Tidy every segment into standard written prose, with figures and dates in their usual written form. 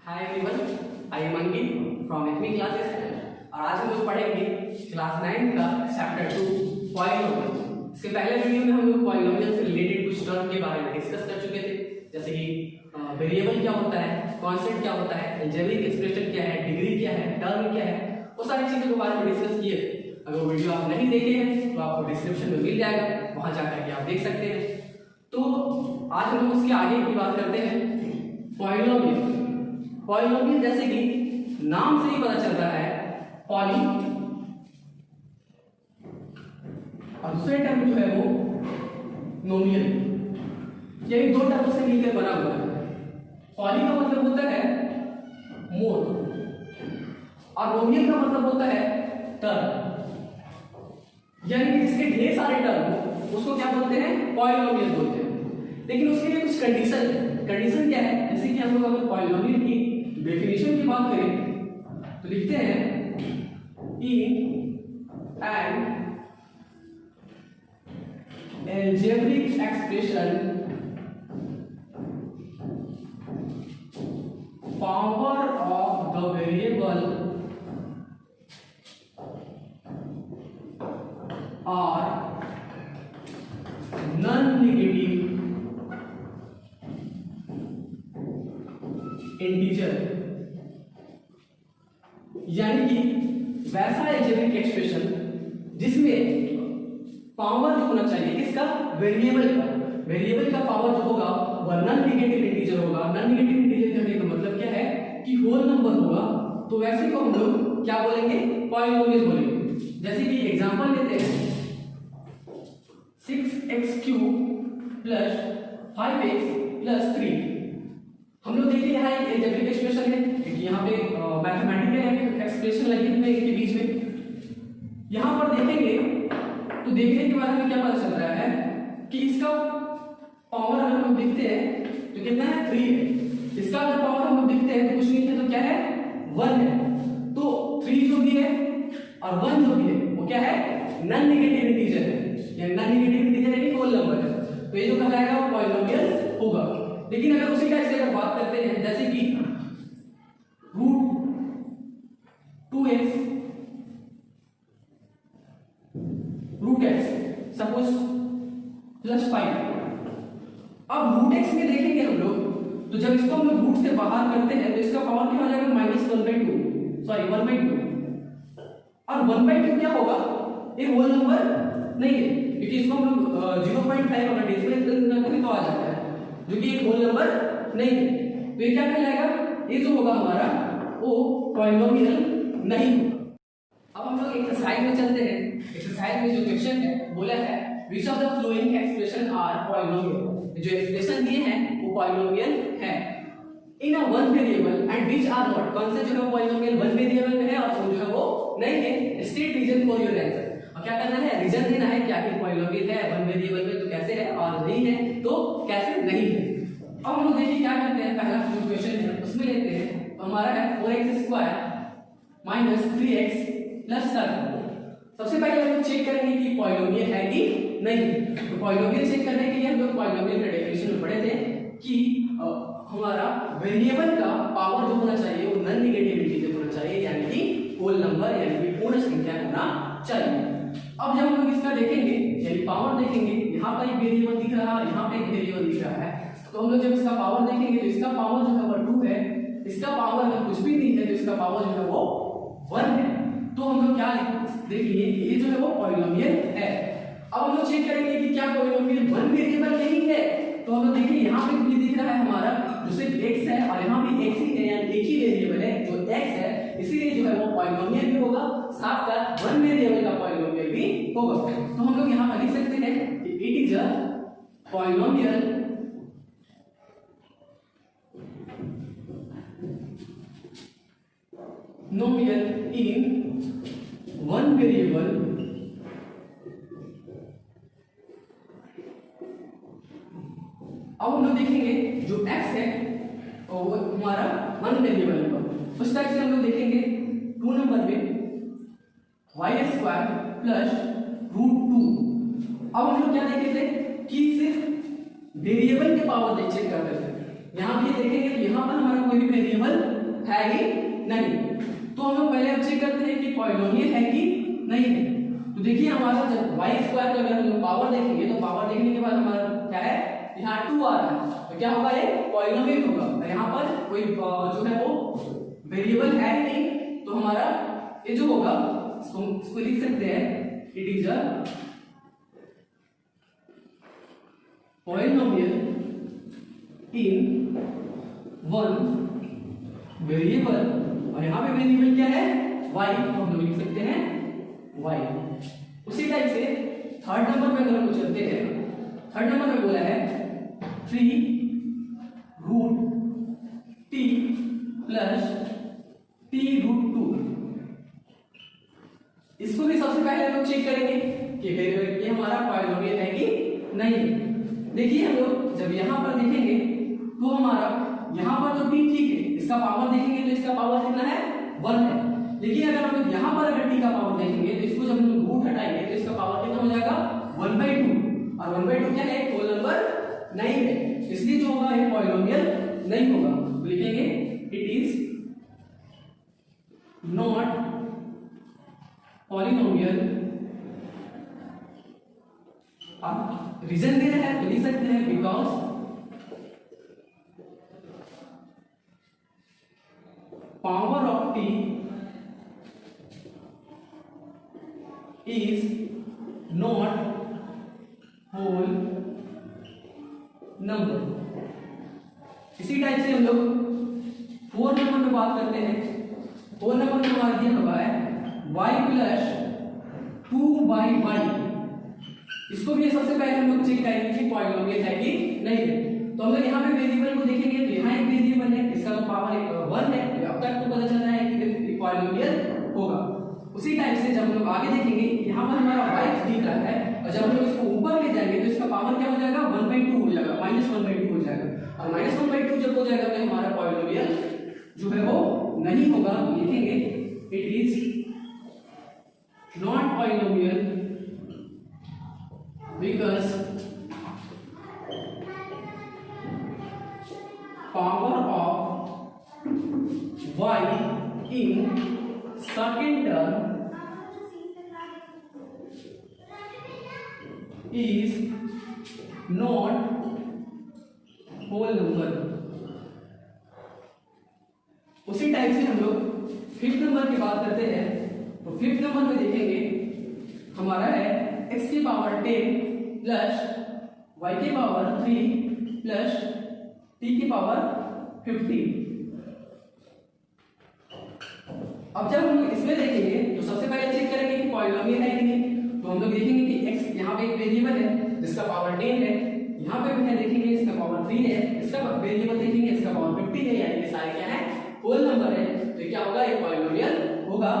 Hi everyone, I am Ankit from ethnic classes और आज हम लोग पढ़ेंगे क्लास 9 का चैप्टर 2 पॉलिनोमियल। इसके पहले वीडियो में हम लोग पॉलिनोमियल से रिलेटेड कुछ टर्म के बारे में डिस्कस कर चुके थे, जैसे कि वेरिएबल क्या होता है, कांस्टेंट क्या होता है, अलजेब्रिक एक्सप्रेशन क्या है, डिग्री क्या है, टर्म क्या है, वो सारी चीजों के बारे में डिस्कस किए थे। अगर वो वीडियो आप नहीं देखे हैं तो आपको डिस्क्रिप्शन में मिल जाएगा, वहां जाकर के आप देख सकते हैं। तो आज हम लोग उसके आगे की बात करते हैं पॉलिनोमियल। पॉलिनोमियल जैसे कि नाम से ही पता चल रहा है, पॉली और दूसरे टर्म जो है वो नोमियल, यही दो टर्म से मिलकर बना हुआ है। पॉली का मतलब होता है मोर और नोमियल का मतलब होता है टर्म, यानी कि जिसके ढेर सारे टर्म हो उसको क्या बोलते हैं, पॉलिनोमियल बोलते हैं। लेकिन उसके लिए कुछ कंडीशन है। कंडीशन क्या है, जैसे कि हम लोग अगर पॉलिनोमियल की डेफिनेशन की बात करें तो लिखते हैं in an algebraic expression power of the variable are non negative integer, यानी कि वैसा अलजेब्रिक एक्सप्रेशन जिसमें पावर जो होना चाहिए किसका, वेरिएबल का, वेरिएबल का पावर जो होगा वह नॉन नेगेटिव इंटीजर होगा। नॉन नेगेटिव इंटीजर कहने का मतलब क्या है कि होल नंबर होगा, तो वैसे को हम लोग क्या बोलेंगे, पॉलिनोमियल बोलेंगे। जैसे कि एग्जांपल लेते हैं 6x³ + 5x + 3। हम लोग देखिए यहाँ एक अलजेब्रिक एक्सप्रेशन है, क्योंकि यहाँ पे मैथमेटिकल एक्सप्रेशन लगी हुई है इनके बीच में। यहाँ पर देखेंगे तो देखने के बाद हमें क्या पता चल रहा है कि इसका पावर अगर हम देखते हैं तो कितना है, 3 है। इसका अगर पावर हम देखते हैं तो कुछ नहीं है, तो क्या है, 1 है। तो 3 जो भी है और 1 जो भी है वो क्या है, नॉन नेगेटिव इंटीजर है, यानी नॉन नेगेटिव इंटीजर है कि होल नंबर है, तो ये जो कहलाएगा वो पॉलिनोमियल होगा। लेकिन अगर उसी का ऐसे अगर बात करते हैं जैसे कि √2x सपोज +5। अब √x में देखेंगे हम लोग, तो जब इसको हम लोग रूट से बाहर करते हैं तो इसका पावर क्या हो जाएगा, -1/2, सॉरी 1/2। और 1/2 क्या होगा, ये होल नंबर नहीं है, क्योंकि इसको हम लोग 0.5 अगर डेसिमल प्लेस करें तो आ जाता है, जो कि एक होल नंबर नहीं है। तो ये क्या कहलाएगा, ये जो होगा हमारा वो पॉलिनोमियल नहीं होगा। अब हम लोग एक्सरसाइज में चलते हैं। एक्सरसाइज में जो क्वेश्चन है बोला है which of the following expression are polynomial, जो एक्सप्रेशन दिए हैं वो पॉलिनोमियल है in a one variable and which are not. कौन से जो है पॉलिनोमियल वन वेरिएबल में है और जो है वो नहीं है। State reason for your answer, और क्या करना है, रीजन देना है क्या कि पॉलिनोमियल है वन वेरिएबल में तो कैसे है, और नहीं है तो कैसे नहीं है। अब हम लोग देखिए क्या करते हैं, पहला जो क्वेश्चन है उसमें लेते हैं, तो हमारा है 4x² - 3x + 7। सबसे पहले हम लोग चेक करेंगे कि पॉलिनोमियल है कि नहीं। तो पॉलिनोमियल चेक करने के लिए हम लोग पॉलिनोमियल के डेफिनेशन में पढ़े थे कि हमारा वेरिएबल का पावर जो होना चाहिए वो नॉन नेगेटिव इंटीजर होना चाहिए, यानी कि होल नंबर, यानी कि पूर्ण संख्या होना चाहिए। अब जब हम लोग इसका देखेंगे, यानी पावर देखेंगे, यहाँ पर एक वेरिएबल दिख रहा है, यहाँ पे एक वेरिएबल दिख रहा है, तो हम लोग जब इसका पावर देखेंगे तो इसका पावर जो है वो 2 है, इसका पावर अगर कुछ भी नहीं है तो इसका पावर जो है वो 1 है। तो हम लोग क्या देखेंगे, ये जो है वो पॉलिनोमियल है। अब हम लोग चेक करेंगे कि क्या पॉलिनोमियल वन वेरिएबल नहीं है। तो हम लोग देखिए यहाँ पे भी दिख रहा है हमारा जो सिर्फ x है और यहाँ भी x ही है, यानी एक ही वेरिएबल है जो x है, इसीलिए जो है वो पॉलिनोमियल भी होगा, साथ साथ वन वेरिएबल का पॉलिनोमियल भी होगा। तो हम लोग यहाँ पर लिख सकते हैं कि it is a polynomial नोमियल in one variable अब हम लोग देखेंगे जो x है वो हमारा वन वेरिएबल होगा। उस टाइप से हम लोग देखेंगे 2 नंबर में y² + √2। अब हम लोग क्या देखे थे कि सिर्फ वेरिएबल के पावर चेक करते थे। यहाँ भी देखेंगे तो यहाँ पर हमारा कोई कोई भी वेरिएबल है ही नहीं। तो हम लोग पहले अब चेक करते हैं कि पॉलिनोमियल है कि नहीं है। तो देखिए हमारा जब y स्क्वायर का अगर हम लोग पावर देखेंगे तो पावर देखने के बाद हमारा क्या है, यहाँ 2 आ रहा है, तो क्या होगा, ये पॉलिनोमियल होगा। और यहाँ पर कोई जो है वो वेरिएबल है नहीं, तो हमारा ये जो होगा इसको लिख सकते हैं, it is a polynomial in one variable. और यहाँ पे वेरिएबल क्या है, y, तो हम लोग लिख सकते हैं y। उसी टाइप से थर्ड नंबर में अगर हम चलते हैं, थर्ड नंबर में बोला है 3 root t plus t root 2। इसको भी सबसे पहले हम लोग चेक करेंगे कि ये हमारा पॉलिनोमियल है कि नहीं। देखिए हम लोग जब यहाँ पर देखेंगे तो हमारा यहाँ पर तो t ठीक है, इसका पावर देखेंगे तो इसका पावर कितना है, 1 है। लेकिन अगर हम लोग यहाँ पर अगर t का पावर देखेंगे तो इसको जब हम लोग रूट हटाएंगे तो इसका पावर कितना हो जाएगा, 1/2। और 1/2 क्या है, होल नंबर नहीं है, इसलिए जो होगा ये पॉलिनोमियल नहीं होगा। तो लिखेंगे इट इज नॉट पॉलिनोमियल। आप रीजन दे रहे हैं तो लिख सकते हैं because power of t is not whole number। इसी टाइप से हम लोग 4 नंबर में बात करते हैं। 4 नंबर में हमारा दिया हुआ है y प्लस 2y। इसको भी सबसे पहले हम लोग चेक करेंगे कि पॉलिनोमियल है कि नहीं है। तो हम लोग यहाँ पे वेरिएबल को देखेंगे तो यहाँ एक वेरिएबल है, इसका तो पावर 1 है, अब तक तो पता चल रहा है कि पॉलिनोमियल होगा। उसी टाइप से जब हम लोग आगे देखेंगे, यहाँ पर हमारा y दिख रहा है, और जब हम लोग इसको ऊपर ले जाएंगे तो इसका पावर क्या हो जाएगा, 1/2 हो जाएगा, -1/2 हो जाएगा। और -1/2 जब हो जाएगा तो हमारा पॉलिनोमियल जो है वो नहीं होगा। तो लिखेंगे it is not polynomial because power of y in second term is not whole number। उसी टाइप से हम लोग 5th नंबर की बात करते हैं। तो 5th नंबर में देखेंगे हमारा है x की पावर 10 प्लस y की पावर 3 प्लस t की पावर 15। अब जब हम इसमें देखेंगे तो सबसे पहले चेक करेंगे कि पॉलिनोमियल है कि नहीं। तो हम लोग देखेंगे कि x यहाँ पे एक वेरिएबल है जिसका पावर 10 है, यहाँ पे भी है देखेंगे इसका पावर 3 है, इसका वेरिएबल देखेंगे इसका पावर 50 है, यानी ये सारे क्या है, होल नंबर है। तो क्या होगा, ये पॉलिनोमियल होगा।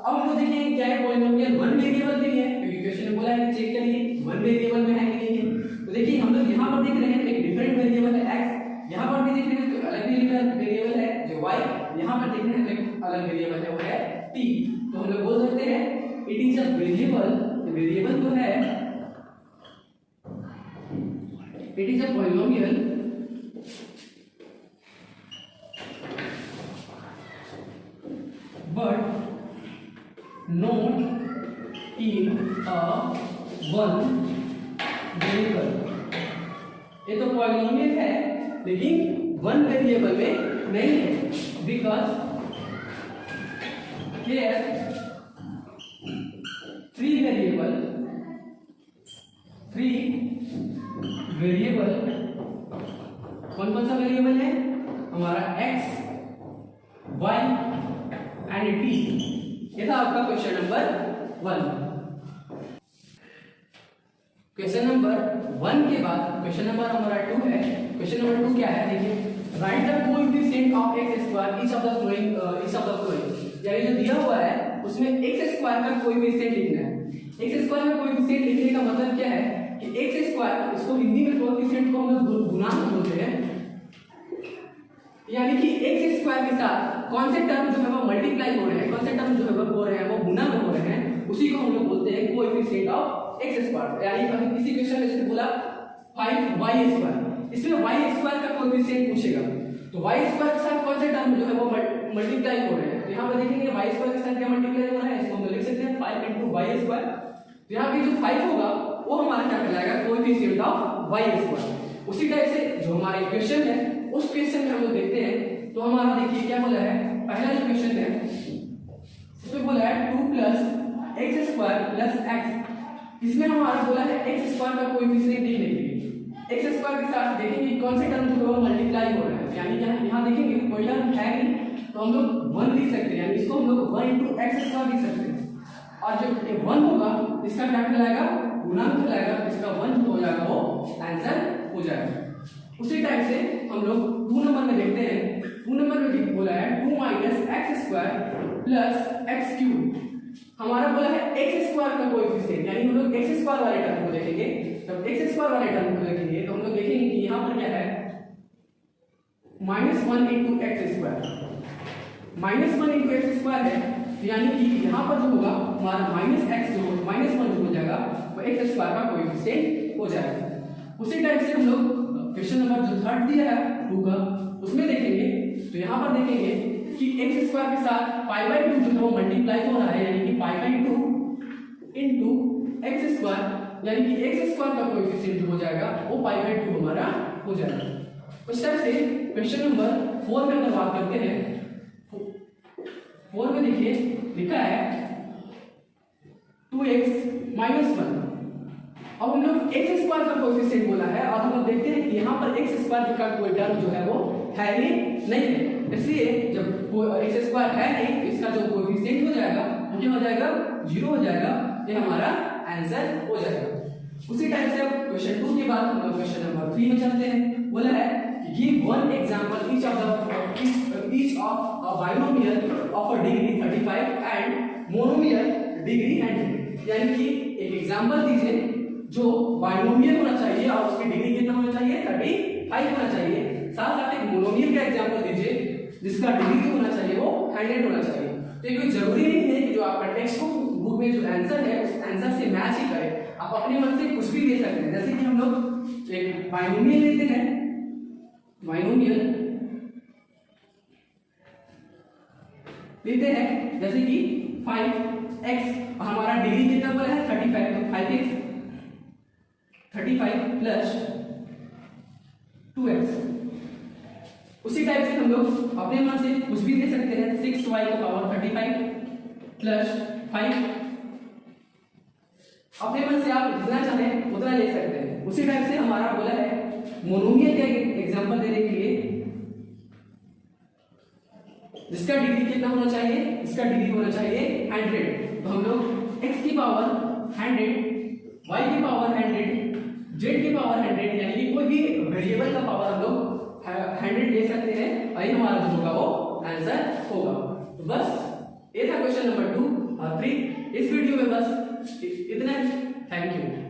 अब हम लोग देखेंगे क्या है, पॉलिनोमियल 1 वेरिएबल नहीं है, क्योंकि क्वेश्चन में बोला है चेक करिए 1 वेरिएबल में है कि नहीं है। तो देखिए हम लोग यहाँ पर देख रहे हैं एक डिफरेंट वेरिएबल है x, यहाँ पर भी देख रहे हैं तो अलग वेरिएबल है जो y, यहाँ पर देख रहे हैं एक अलग वेरिएबल है वो है t। तो हम लोग बोल सकते हैं इट इज अ वेरिएबल तो है, it is a polynomial but not in a one variable. ये तो पॉलिनोमियल है लेकिन 1 वेरिएबल में नहीं है, बिकॉज here 3 वेरिएबल कौन कौन सा वेरिएबल है हमारा, x, y एंड t। ये था आपका क्वेश्चन नंबर 1। क्वेश्चन नंबर 1 के बाद क्वेश्चन नंबर हमारा 2 है। क्वेश्चन नंबर 2 क्या है, देखिए right the coefficient of x square each of the flowing, यानी जो दिया हुआ है उसमें x स्क्वायर का कोएफिशिएंट लिखना है। x स्क्वायर का कोएफिशिएंट लिखने का मतलब क्या है कि x स्क्वायर, इसको हिंदी में कोएफिशिएंट को हम लोग गुणांक बोलते हैं, यानी कि x स्क्वायर के साथ कौन से टर्म जो है वो मल्टीप्लाई हो रहे हैं, कौन से टर्म जो है वो हो रहे हैं वो गुना में हो रहे हैं, उसी को हम लोग बोलते हैं कोएफिशिएंट ऑफ x स्क्वायर। यानी अभी किसी क्वेश्चन में जैसे बोला 5y स्क्वायर, इसमें y स्क्वायर का कोएफिशिएंट पूछेगा तो वाई स्क्वायर के साथ कौन से टर्म जो है वो मल्टीप्लाई हो रहे हैं, तो यहाँ पर देखेंगे वाई स्क्वायर के साथ क्या मल्टीप्लाई हो रहा है, इसको हम लिख सकते हैं 5 इंटू वाई स्क्वायर। तो यहाँ पे जो 5 होगा वो हमारा क्या कहलाएगा, कोएफिशिएंट ऑफ वाई स्क्वायर। उसी टाइप से जो हमारा इक्वेशन है उस क्वेश्चन में हम लोग देखते हैं, तो हमारा देखिए क्या बोला है, पहला जो क्वेश्चन है उसमें बोला है 2 plus x square plus x. इसमें हमारा बोला है एक्स स्क्वायर का कोएफिशिएंट देखने के लिए एक्स स्क्वायर के साथ देखेंगे कौन से टर्म जो है मल्टीप्लाई हो रहा है, यानी यहाँ देखेंगे कोई टर्म है नहीं तो हम लोग 1 लिख सकते हैं, यानी इसको हम लोग 1 इंटू एक्स स्क्वायर लिख सकते हैं। और जब ये 1 होगा इसका क्या कहलाएगा, गुणांक कहलाएगा, इसका 1 हो जाएगा वो आंसर हो जाएगा। उसी टाइप से हम लोग 2 नंबर में देखते हैं, 2 नंबर में बोला है 2 minus x square plus x cube. हमारा बोला है एक्स स्क्वायर का कोएफिशिएंट, यानी हम लोग एक्स स्क्वायर वाले टर्म को देखेंगे। जब एक्स स्क्वायर वाले टर्म को देखेंगे तो हम लोग देखेंगे कि यहाँ पर क्या है -1 into x square, -1 into x square है, यानी कि यहाँ पर जो होगा हमारा माइनस एक्स जो -1 जो हो जाएगा वो एक्स स्क्वायर का कोएफिशिएंट हो जाएगा। उसी टाइप से हम लोग क्वेश्चन नंबर जो 3 दिया है 2 का उसमें देखेंगे, तो यहाँ पर देखेंगे कि एक्स स्क्वायर के साथ π/2 जो है वो मल्टीप्लाई हो रहा है, यानी कि π/2 इंटू एक्स स्क्वायर, यानी कि एक्स स्क्वायर का कोएफिशिएंट जो हो जाएगा वो π/2 हमारा हो जाएगा। उस टाइप से क्वेश्चन नंबर 4 में अगर बात करते हैं, 4 में देखिए लिखा है 2x - 1। अब हम लोग एक्स स्क्वायर का कोएफिशिएंट बोला है और हम लोग देखते हैं कि यहाँ पर एक्स स्क्वायर का कोई टर्म जो है वो है ही नहीं है, इसलिए जब एक्स स्क्वायर है नहीं तो इसका जो कोएफिशिएंट हो जाएगा वो क्या हो जाएगा, 0 हो जाएगा, ये हमारा आंसर हो जाएगा। उसी टाइप से अब क्वेश्चन 2 के बाद हम लोग क्वेश्चन नंबर 3 में चलते हैं। बोला है give one example each of a binomial of a degree 35 and monomial degree 100, यानी कि एक एग्जांपल दीजिए जो बाइनोमियल होना चाहिए और उसकी डिग्री कितना होना चाहिए, 35 होना चाहिए। साथ साथ एक मोनोमियल का एग्जांपल दीजिए जिसका डिग्री जो होना चाहिए वो 100 होना चाहिए। तो ये कोई जरूरी नहीं है कि जो आपका टेक्स्ट बुक में जो आंसर है उस आंसर से मैच ही करे, आप अपने मन से कुछ भी दे सकते हैं। जैसे कि हम लोग एक बाइनोमियल लेते हैं, बाइनोमियल लेते हैं जैसे कि 5x, हमारा डिग्री कितना बोला है 35, तो 5x 35 प्लस 2x। उसी टाइप से हम लोग अपने मन से कुछ भी दे सकते हैं, 6y का पावर 35 प्लस 5, अपने मन से आप जितना चाहें उतना ले सकते हैं। उसी टाइप से हमारा बोला है मोनोमियल का एग्जांपल देने के लिए जिसका डिग्री कितना होना चाहिए, इसका डिग्री होना चाहिए 100, तो हम लोग x की पावर 100, y की पावर 100, z की पावर 100, यानी कि कोई भी वेरिएबल का पावर हम लोग 100 ले सकते हैं, वही हमारा जो होगा वो आंसर होगा। तो बस ये था क्वेश्चन नंबर 2 और 3। इस वीडियो में बस इतना ही। Thank you.